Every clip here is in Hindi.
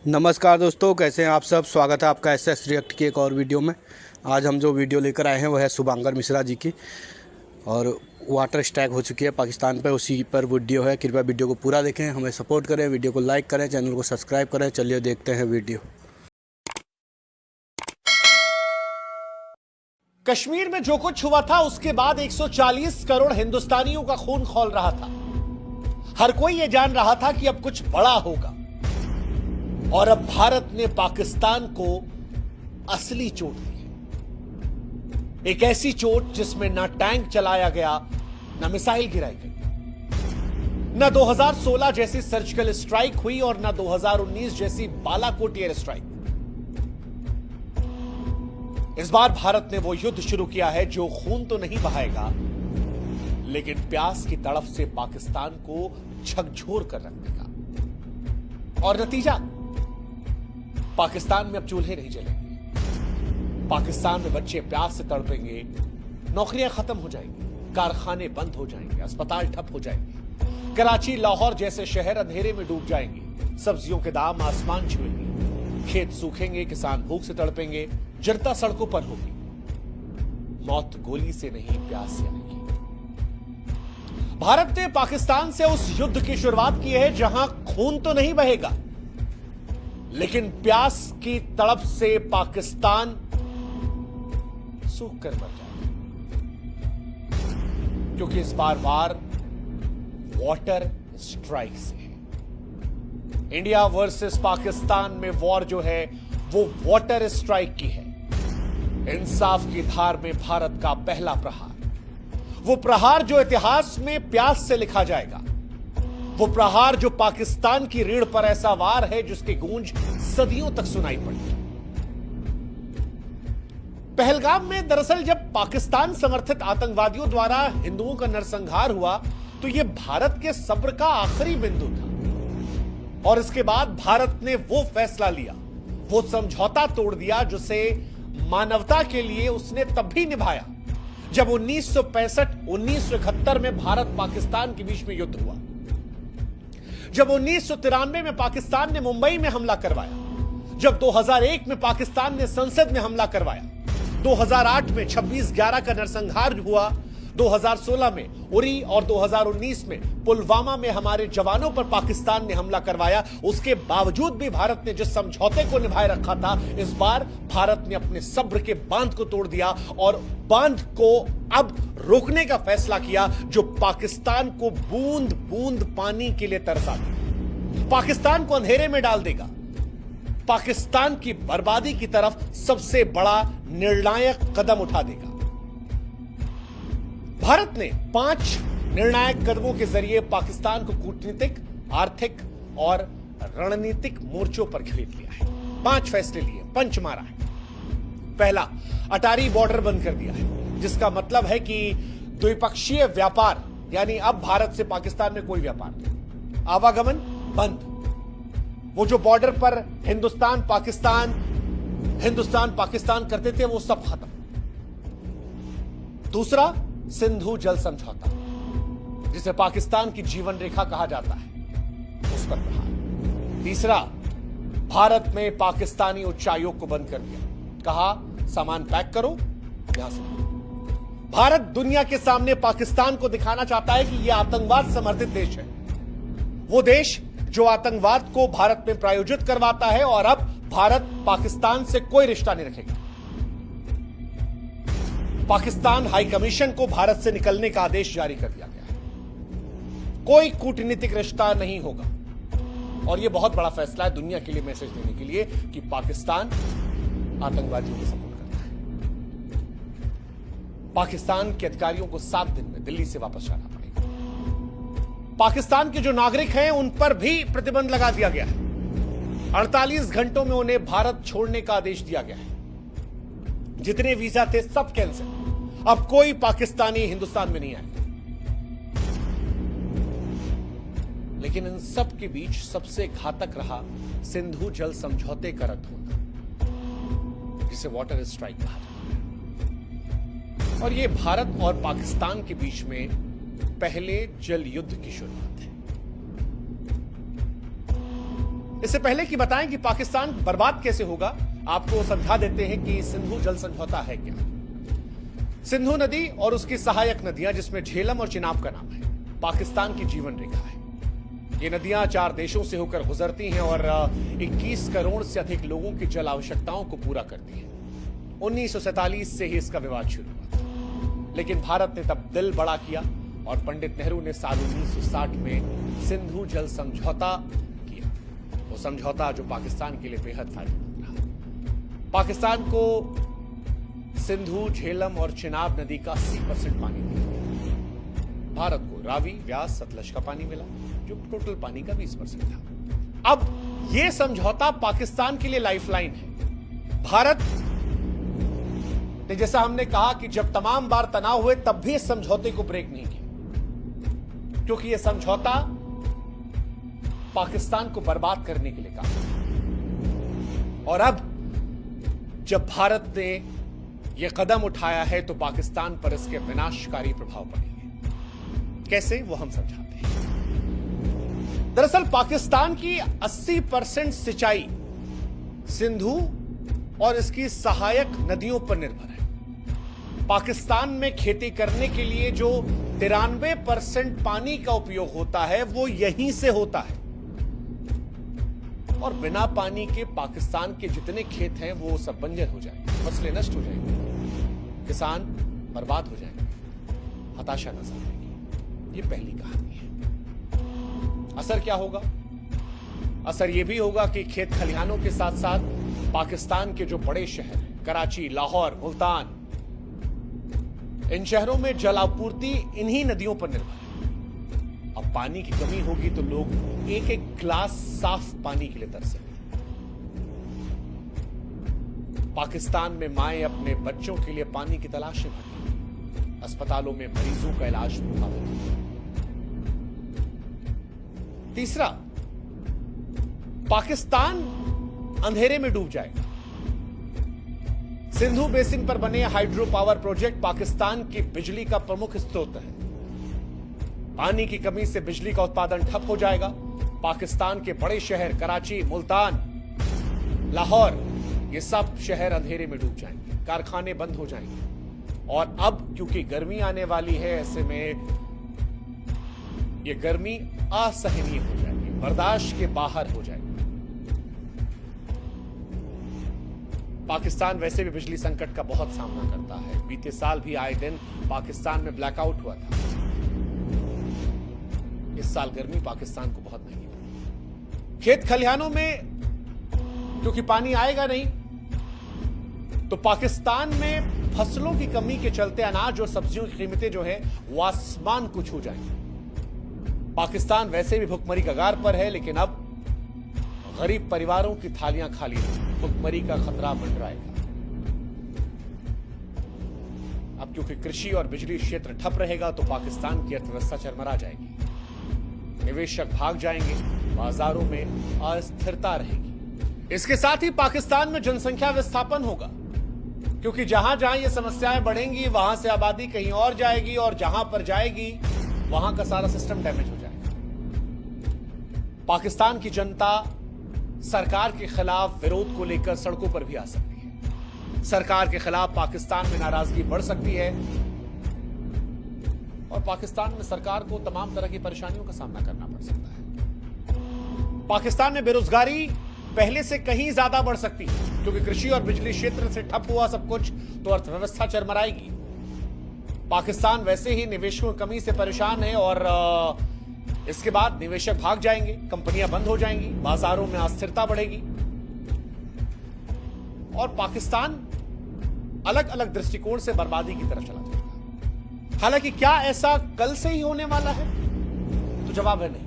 नमस्कार दोस्तों, कैसे हैं आप सब। स्वागत है आपका एस रिएक्ट की एक और वीडियो में। आज हम जो वीडियो लेकर आए हैं वो है शुभांकर मिश्रा जी की, और वाटर स्ट्राइक हो चुकी है पाकिस्तान पर, उसी पर वीडियो है। कृपया वीडियो को पूरा देखें, हमें सपोर्ट करें, वीडियो को लाइक करें, चैनल को सब्सक्राइब करें। चलिए देखते हैं वीडियो। कश्मीर में जो कुछ हुआ था उसके बाद 140 करोड़ हिंदुस्तानियों का खून खौल रहा था। हर कोई यह जान रहा था कि अब कुछ बड़ा होगा, और अब भारत ने पाकिस्तान को असली चोट दी है। एक ऐसी चोट जिसमें ना टैंक चलाया गया, ना मिसाइल गिराई गई, ना 2016 जैसी सर्जिकल स्ट्राइक हुई और ना 2019 जैसी बालाकोट एयर स्ट्राइक। इस बार भारत ने वो युद्ध शुरू किया है जो खून तो नहीं बहाएगा, लेकिन प्यास की तड़फ से पाकिस्तान को झकझोर कर रख देगा। और नतीजा, पाकिस्तान में अब चूल्हे नहीं जलेंगे, पाकिस्तान में बच्चे प्यास से तड़पेंगे, नौकरियां खत्म हो जाएंगी, कारखाने बंद हो जाएंगे, अस्पताल ठप हो जाएंगे, कराची लाहौर जैसे शहर अंधेरे में डूब जाएंगे, सब्जियों के दाम आसमान छुएंगे, खेत सूखेंगे, किसान भूख से तड़पेंगे, जनता सड़कों पर होगी। मौत गोली से नहीं, प्यास से आएगी। भारत ने पाकिस्तान से उस युद्ध की शुरुआत की है जहां खून तो नहीं बहेगा, लेकिन प्यास की तड़प से पाकिस्तान सूख कर मर जाएगा, क्योंकि इस बार वार वाटर स्ट्राइक से है। इंडिया वर्सेस पाकिस्तान में वॉर जो है वो वाटर स्ट्राइक की है। इंसाफ की धार में भारत का पहला प्रहार, वो प्रहार जो इतिहास में प्यास से लिखा जाएगा, वो प्रहार जो पाकिस्तान की रीढ़ पर ऐसा वार है जिसकी गूंज सदियों तक सुनाई पड़ी। पहलगाम में दरअसल जब पाकिस्तान समर्थित आतंकवादियों द्वारा हिंदुओं का नरसंहार हुआ तो यह भारत के सब्र का आखिरी बिंदु था, और इसके बाद भारत ने वो फैसला लिया, वो समझौता तोड़ दिया जिसे मानवता के लिए उसने तब भी निभाया जब 1965-1971 में भारत पाकिस्तान के बीच में युद्ध हुआ, जब 1993 में पाकिस्तान ने मुंबई में हमला करवाया, जब 2001 में पाकिस्तान ने संसद में हमला करवाया, 2008 में 26/11 का नरसंहार हुआ, 2016 में उरी और 2019 में पुलवामा में हमारे जवानों पर पाकिस्तान ने हमला करवाया। उसके बावजूद भी भारत ने जिस समझौते को निभाए रखा था, इस बार भारत ने अपने सब्र के बांध को तोड़ दिया और बांध को अब रोकने का फैसला किया जो पाकिस्तान को बूंद बूंद पानी के लिए तरसा देगा, पाकिस्तान को अंधेरे में डाल देगा, पाकिस्तान की बर्बादी की तरफ सबसे बड़ा निर्णायक कदम उठा देगा। भारत ने 5 निर्णायक कदमों के जरिए पाकिस्तान को कूटनीतिक, आर्थिक और रणनीतिक मोर्चों पर खरीद लिया है। 5 फैसले लिए, पंच मारा है। पहला, अटारी बॉर्डर बंद कर दिया है, जिसका मतलब है कि द्विपक्षीय व्यापार, यानी अब भारत से पाकिस्तान में कोई व्यापार नहीं, आवागमन बंद। वो जो बॉर्डर पर हिंदुस्तान पाकिस्तान करते थे वो सब खत्म। दूसरा, सिंधु जल समझौता, जिसे पाकिस्तान की जीवन रेखा कहा जाता है, उस पर प्रहार। तीसरा, भारत में पाकिस्तानी उच्चायोग को बंद कर दिया, कहा सामान पैक करो, यहां से। भारत दुनिया के सामने पाकिस्तान को दिखाना चाहता है कि यह आतंकवाद समर्थित देश है, वो देश जो आतंकवाद को भारत में प्रायोजित करवाता है, और अब भारत पाकिस्तान से कोई रिश्ता नहीं रखेगा। पाकिस्तान हाई कमीशन को भारत से निकलने का आदेश जारी कर दिया गया है, कोई कूटनीतिक रिश्ता नहीं होगा। और यह बहुत बड़ा फैसला है दुनिया के लिए मैसेज देने के लिए कि पाकिस्तान आतंकवादियों को सपोर्ट करता है। पाकिस्तान के अधिकारियों को 7 दिन में दिल्ली से वापस जाना पड़ेगा। पाकिस्तान के जो नागरिक हैं उन पर भी प्रतिबंध लगा दिया गया है। 48 घंटों में उन्हें भारत छोड़ने का आदेश दिया गया है। जितने वीजा थे सब कैंसिल, अब कोई पाकिस्तानी हिंदुस्तान में नहीं आएगा। लेकिन इन सब के बीच सबसे घातक रहा सिंधु जल समझौते का रद्द होना, जिसे वाटर स्ट्राइक कहा जाता है। और यह भारत और पाकिस्तान के बीच में पहले जल युद्ध की शुरुआत है। इससे पहले कि बताएं कि पाकिस्तान बर्बाद कैसे होगा, आपको समझा देते हैं कि सिंधु जल समझौता है क्या। सिंधु नदी और उसकी सहायक नदियां, जिसमें झेलम और चिनाब का नाम है, पाकिस्तान की जीवन रेखा है। ये नदियां 4 देशों से होकर गुजरती हैं और 21 करोड़ से अधिक लोगों की जल आवश्यकताओं को पूरा करती हैं। 1947 से ही इसका विवाद शुरू हुआ था, लेकिन भारत ने तब दिल बड़ा किया और पंडित नेहरू ने साल 1960 में सिंधु जल समझौता किया। वो समझौता जो पाकिस्तान के लिए बेहद फायदेमंद रहा। पाकिस्तान को सिंधु, झेलम और चिनाब नदी का 80% पानी दिया। भारत को रावी, व्यास, सतलज का पानी मिला, जो टोटल पानी का 20% था। अब यह समझौता पाकिस्तान के लिए लाइफलाइन है। भारत ने, जैसा हमने कहा कि जब तमाम बार तनाव हुए तब भी इस समझौते को ब्रेक नहीं किया, क्योंकि यह समझौता पाकिस्तान को बर्बाद करने के लिए काम। और अब जब भारत ने यह कदम उठाया है तो पाकिस्तान पर इसके विनाशकारी प्रभाव पड़ेंगे। कैसे, वो हम समझाते हैं। दरअसल पाकिस्तान की 80% सिंचाई सिंधु और इसकी सहायक नदियों पर निर्भर है। पाकिस्तान में खेती करने के लिए जो 93% पानी का उपयोग होता है वो यहीं से होता है। और बिना पानी के पाकिस्तान के जितने खेत हैं वो सब बंजर हो जाएंगे, फसलें नष्ट हो जाएंगी, किसान बर्बाद हो जाएंगे, हताशा नजर आएगी। ये पहली कहानी है। असर क्या होगा? असर यह भी होगा कि खेत खलिहानों के साथ साथ पाकिस्तान के जो बड़े शहर हैं, कराची, लाहौर, मुल्तान, इन शहरों में जल आपूर्ति इन्हीं नदियों पर निर्भर है। अब पानी की कमी होगी तो लोग एक एक गिलास साफ पानी के लिए तरसेंगे। पाकिस्तान में माएं अपने बच्चों के लिए पानी की तलाश में भटकेंगी। अस्पतालों में मरीजों का इलाज प्रभावित होगा। तीसरा, पाकिस्तान अंधेरे में डूब जाएगा। सिंधु बेसिन पर बने हाइड्रो पावर प्रोजेक्ट पाकिस्तान की बिजली का प्रमुख स्रोत है। पानी की कमी से बिजली का उत्पादन ठप हो जाएगा। पाकिस्तान के बड़े शहर कराची, मुल्तान, लाहौर, ये सब शहर अंधेरे में डूब जाएंगे, कारखाने बंद हो जाएंगे। और अब क्योंकि गर्मी आने वाली है, ऐसे में ये गर्मी असहनीय हो जाएगी, बर्दाश्त के बाहर हो जाएगी। पाकिस्तान वैसे भी बिजली संकट का बहुत सामना करता है। बीते साल भी आए दिन पाकिस्तान में ब्लैकआउट हुआ था। इस साल गर्मी पाकिस्तान को बहुत महंगी पड़ी। खेत खलिहानों में क्योंकि पानी आएगा नहीं, तो पाकिस्तान में फसलों की कमी के चलते अनाज और सब्जियों की कीमतें जो है वो आसमान को छू जाएंगी। पाकिस्तान वैसे भी भुखमरी कगार पर है, लेकिन अब गरीब परिवारों की थालियां खाली नहीं, भुखमरी का खतरा मंडराएगा। अब क्योंकि कृषि और बिजली क्षेत्र ठप रहेगा तो पाकिस्तान की अर्थव्यवस्था चरमरा जाएगी, निवेशक भाग जाएंगे, बाजारों में अस्थिरता रहेगी। इसके साथ ही पाकिस्तान में जनसंख्या विस्थापन होगा, क्योंकि जहां जहां ये समस्याएं बढ़ेंगी वहां से आबादी कहीं और जाएगी, और जहां पर जाएगी वहां का सारा सिस्टम डैमेज हो जाएगा। पाकिस्तान की जनता सरकार के खिलाफ विरोध को लेकर सड़कों पर भी आ सकती है। सरकार के खिलाफ पाकिस्तान में नाराजगी बढ़ सकती है, और पाकिस्तान में सरकार को तमाम तरह की परेशानियों का सामना करना पड़ सकता है। पाकिस्तान में बेरोजगारी पहले से कहीं ज्यादा बढ़ सकती है, क्योंकि कृषि और बिजली क्षेत्र से ठप हुआ सब कुछ तो अर्थव्यवस्था चरमराएगी। पाकिस्तान वैसे ही निवेशकों की कमी से परेशान है, और इसके बाद निवेशक भाग जाएंगे, कंपनियां बंद हो जाएंगी, बाजारों में अस्थिरता बढ़ेगी, और पाकिस्तान अलग अलग दृष्टिकोण से बर्बादी की तरफ चला जाएगा। हालांकि क्या ऐसा कल से ही होने वाला है? तो जवाब है नहीं।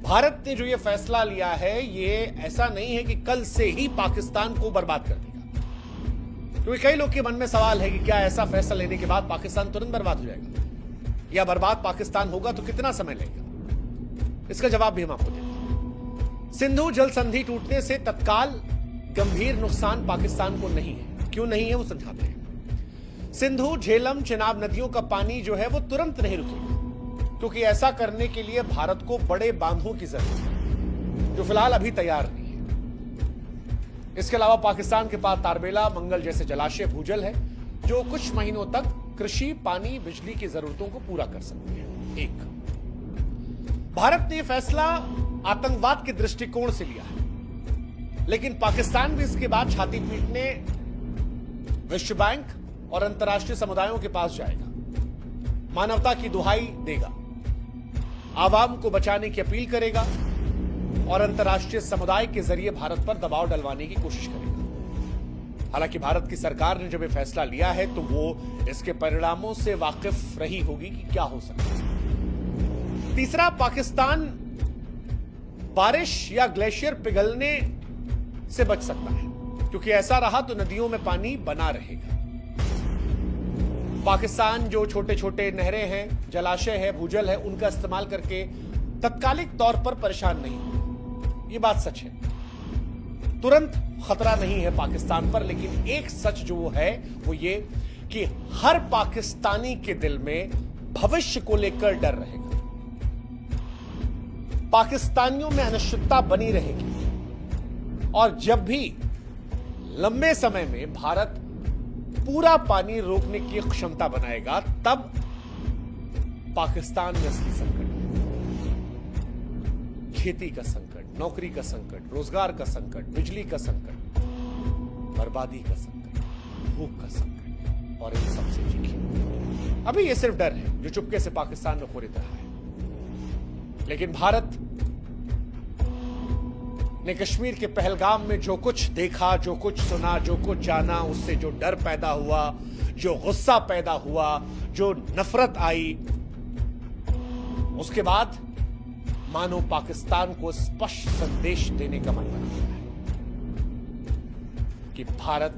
भारत ने जो ये फैसला लिया है, ये ऐसा नहीं है कि कल से ही पाकिस्तान को बर्बाद कर देगा, क्योंकि कई लोग के मन में सवाल है कि क्या ऐसा फैसला लेने के बाद पाकिस्तान तुरंत बर्बाद हो जाएगा, या बर्बाद पाकिस्तान होगा तो कितना समय लगेगा? इसका जवाब भी हम आपको देते हैं। सिंधु जल संधि टूटने से तत्काल गंभीर नुकसान पाकिस्तान को नहीं है। क्यों नहीं है वो समझाते हैं। सिंधु, झेलम, चिनाब नदियों का पानी जो है वो तुरंत नहीं रुकेगा, क्योंकि ऐसा करने के लिए भारत को बड़े बांधों की जरूरत है। जो फिलहाल अभी तैयार नहीं है। इसके अलावा पाकिस्तान के पास तारबेला, मंगल जैसे जलाशय, भूजल है जो कुछ महीनों तक कृषि, पानी, बिजली की जरूरतों को पूरा कर सकते हैं। एक भारत ने फैसला आतंकवाद के दृष्टिकोण से लिया है, लेकिन पाकिस्तान भी इसके बाद छाती पीटने विश्व बैंक और अंतर्राष्ट्रीय समुदायों के पास जाएगा, मानवता की दुहाई देगा, आवाम को बचाने की अपील करेगा और अंतर्राष्ट्रीय समुदाय के जरिए भारत पर दबाव डलवाने की कोशिश करेगा। हालांकि भारत की सरकार ने जब यह फैसला लिया है तो वो इसके परिणामों से वाकिफ रही होगी कि क्या हो सकता है। तीसरा, पाकिस्तान बारिश या ग्लेशियर पिघलने से बच सकता है, क्योंकि ऐसा रहा तो नदियों में पानी बना रहेगा। पाकिस्तान जो छोटे छोटे नहरें हैं, जलाशय है, भूजल है, उनका इस्तेमाल करके तत्कालिक तौर पर परेशान नहीं होगा। ये बात सच है, तुरंत खतरा नहीं है पाकिस्तान पर, लेकिन एक सच जो है वो ये कि हर पाकिस्तानी के दिल में भविष्य को लेकर डर रहेगा। पाकिस्तानियों में अनिश्चितता बनी रहेगी और जब भी लंबे समय में भारत पूरा पानी रोकने की क्षमता बनाएगा, तब पाकिस्तान में असली संकट है। खेती का संकट, नौकरी का संकट, रोजगार का संकट, बिजली का संकट, बर्बादी का संकट, भूख का संकट और इन सबसे चीखें। अभी यह सिर्फ डर है जो चुपके से पाकिस्तान में खरीद रहा है, लेकिन भारत ने कश्मीर के पहलगाम में जो कुछ देखा, जो कुछ सुना, जो कुछ जाना, उससे जो डर पैदा हुआ, जो गुस्सा पैदा हुआ, जो नफरत आई, उसके बाद मानो पाकिस्तान को स्पष्ट संदेश देने का मन बना हुआ है कि भारत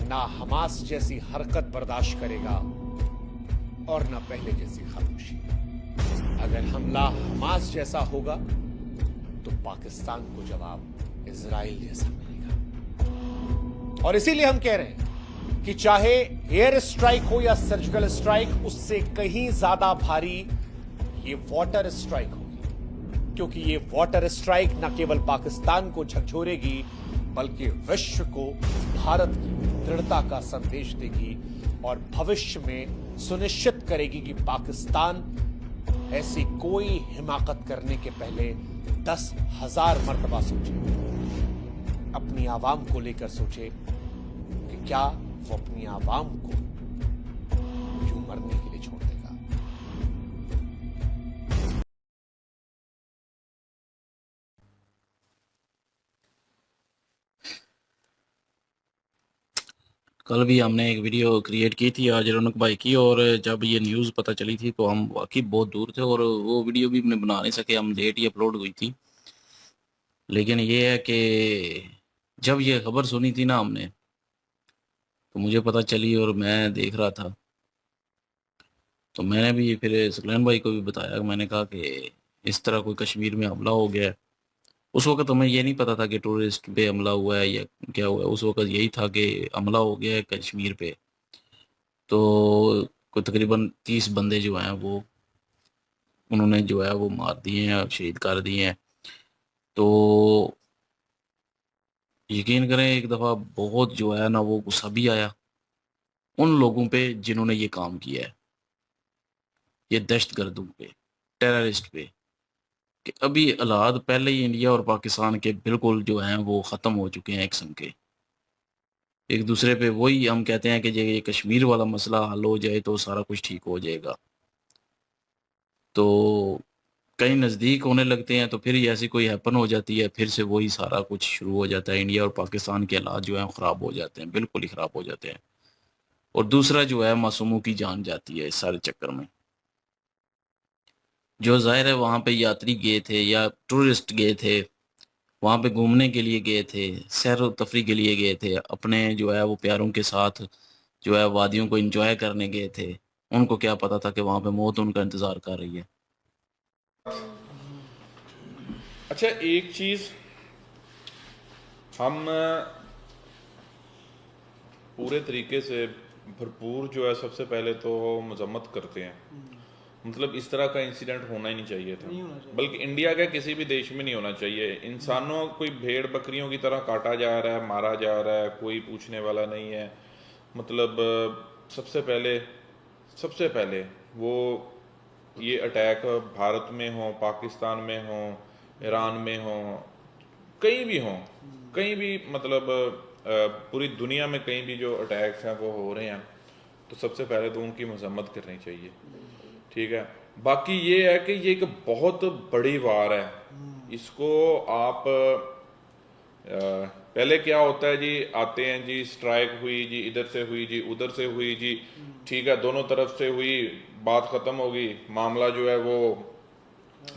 ना हमास जैसी हरकत बर्दाश्त करेगा और ना पहले जैसी खामोशी। अगर हमला हमास जैसा होगा तो पाकिस्तान को जवाब इजराइल जैसा मिलेगा। और इसीलिए हम कह रहे हैं कि चाहे एयर स्ट्राइक हो या सर्जिकल स्ट्राइक, उससे कहीं ज्यादा भारी ये वाटर स्ट्राइक होगी, क्योंकि ये वाटर स्ट्राइक न केवल पाकिस्तान को झकझोरेगी बल्कि विश्व को भारत की दृढ़ता का संदेश देगी और भविष्य में सुनिश्चित करेगी कि पाकिस्तान ऐसी कोई हिमाकत करने के पहले 10,000 मर्तबा सोचे, अपनी आवाम को लेकर सोचे कि क्या वो अपनी आवाम को यूं मरने के लिए छोड़ देगा। कल भी हमने एक वीडियो क्रिएट की थी आज रौनक भाई की, और जब ये न्यूज़ पता चली थी तो हम वाकई बहुत दूर थे और वो वीडियो भी हमने बना नहीं सके, हम लेट ही अपलोड हुई थी। लेकिन ये है कि जब ये खबर सुनी थी ना हमने, तो मुझे पता चली और मैं देख रहा था, तो मैंने भी फिर सुकलैन भाई को भी बताया। मैंने कहा कि इस तरह कोई कश्मीर में हमला हो गया है। उस वक्त हमें ये नहीं पता था कि टूरिस्ट पे हमला हुआ है या क्या हुआ है। उस वक्त यही था कि हमला हो गया है कश्मीर पे। तो कोई तकरीबन 30 बंदे जो हैं वो उन्होंने जो है वो मार दिए हैं, शहीद कर दिए हैं। तो यकीन करें एक दफ़ा बहुत जो है ना वो गुस्सा भी आया उन लोगों पे जिन्होंने ये काम किया है, ये दहशतगर्दों पे, टेररिस्ट पे, कि अभी हालात पहले ही इंडिया और पाकिस्तान के बिल्कुल जो हैं वो ख़त्म हो चुके हैं एक संग के। एक दूसरे पे वही हम कहते हैं कि ये कश्मीर वाला मसला हल हो जाए तो सारा कुछ ठीक हो जाएगा, तो कहीं नज़दीक होने लगते हैं तो फिर ऐसी कोई हैपन हो जाती है, फिर से वही सारा कुछ शुरू हो जाता है। इंडिया और पाकिस्तान के हालात जो हैं ख़राब हो जाते हैं, बिल्कुल ही ख़राब हो जाते हैं। और दूसरा जो है मासूमों की जान जाती है इस सारे चक्कर में। जो ज़ाहिर है वहाँ पे यात्री गए थे या टूरिस्ट गए थे, वहाँ पे घूमने के लिए गए थे, सैर व तफरी के लिए गए थे, अपने जो है वो प्यारों के साथ जो है वादियों को एंजॉय करने गए थे। उनको क्या पता था कि वहाँ पे मौत उनका इंतज़ार कर रही है। अच्छा, एक चीज़ हम पूरे तरीके से भरपूर जो है सबसे पहले तो मजम्मत करते हैं। मतलब इस तरह का इंसिडेंट होना ही नहीं चाहिए था, बल्कि इंडिया के किसी भी देश में नहीं होना चाहिए। इंसानों कोई भेड़ बकरियों की तरह काटा जा रहा है, मारा जा रहा है, कोई पूछने वाला नहीं है। मतलब सबसे पहले वो ये अटैक भारत में हो, पाकिस्तान में हो, ईरान में हो, कहीं भी हो, कहीं भी मतलब पूरी दुनिया में कहीं भी जो अटैक्स हैं वो हो रहे हैं, तो सबसे पहले तो उनकी मजम्मत करनी चाहिए, ठीक है। बाकी ये है कि ये एक बहुत बड़ी वार है, इसको आप पहले क्या होता है जी, आते हैं जी, स्ट्राइक हुई जी, इधर से हुई जी, उधर से हुई जी, ठीक है, दोनों तरफ से हुई, बात खत्म हो गई, मामला जो है वो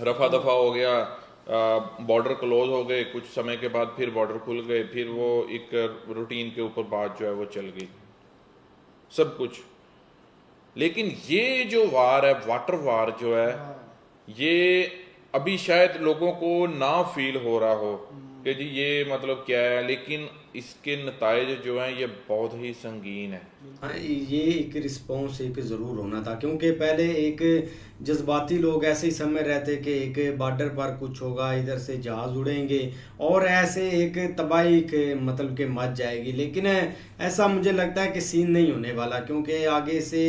रफा दफा हो गया, बॉर्डर क्लोज हो गए, कुछ समय के बाद फिर बॉर्डर खुल गए, फिर वो एक रूटीन के ऊपर बात जो है वो चल गई, सब कुछ। लेकिन ये जो वार है, वाटर वार जो है, ये अभी शायद लोगों को ना फील हो रहा हो कि जी ये मतलब क्या है, लेकिन इसके नताइज जो हैं ये बहुत ही संगीन है। हाँ, ये एक रिस्पॉन्स एक ज़रूर होना था, क्योंकि पहले एक जज्बाती लोग ऐसे ही समय रहते कि एक बॉर्डर पर कुछ होगा, इधर से जहाज़ उड़ेंगे और ऐसे एक तबाही के मतलब के मच जाएगी। लेकिन ऐसा मुझे लगता है कि सीन नहीं होने वाला, क्योंकि आगे से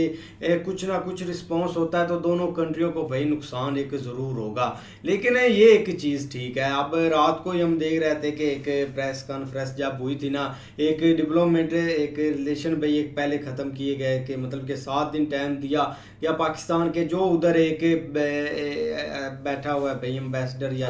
कुछ ना कुछ रिस्पॉन्स होता है तो दोनों कंट्रियों को भाई नुकसान एक ज़रूर होगा। लेकिन ये एक चीज़ ठीक है, अब रात को ही हम देख रहे थे कि एक प्रेस कॉन्फ्रेंस जब हुई थी ना, एक डेवलपमेंट एक रिलेशन भाई एक पहले ख़त्म किए गए कि मतलब कि 7 दिन टाइम दिया या पाकिस्तान के जो उधर एक बैठा हुआ है भाई एम्बेसडर या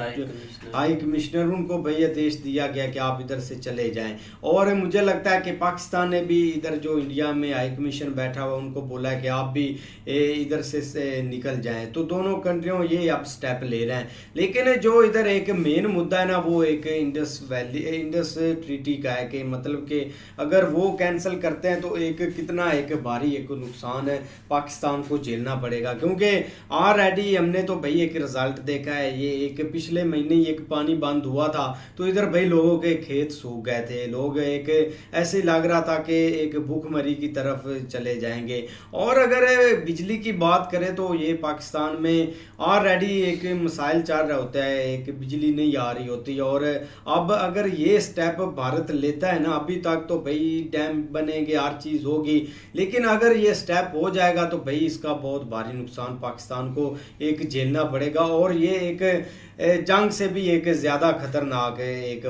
हाई कमिश्नर, उनको भाई आदेश दिया गया कि आप इधर से चले जाएं। और मुझे लगता है कि पाकिस्तान ने भी इधर जो इंडिया में हाई कमीशन बैठा हुआ उनको बोला है कि आप भी इधर से निकल जाएं। तो दोनों कंट्रियों ये अब स्टेप ले रहे हैं। लेकिन जो इधर एक मेन मुद्दा है ना, वो एक इंडस ट्रीटी का है कि मतलब कि अगर वो कैंसिल करते हैं तो एक कितना एक भारी एक नुकसान है पाकिस्तान को झेलना पड़ेगा। क्योंकि ऑलरेडी हमने तो भाई एक रिजल्ट देखा है, ये एक पिछले महीने ही एक पानी बंद हुआ था तो इधर भाई लोगों के खेत सूख गए थे, लोग एक ऐसे लग रहा था कि एक भूखमरी की तरफ चले जाएंगे। और अगर बिजली की बात करें तो ये पाकिस्तान में ऑलरेडी एक मसाइल चल रहा होता है, एक बिजली नहीं आ रही होती। और अब अगर ये स्टेप भारत लेता है ना, अभी तक तो भाई डैम बनेंगे, हर चीज़ होगी, लेकिन अगर ये स्टेप हो जाएगा तो भाई इसका बहुत भारी नुकसान पाकिस्तान को एक झेलना पड़ेगा। और ये एक जंग से भी एक ज़्यादा खतरनाक है एक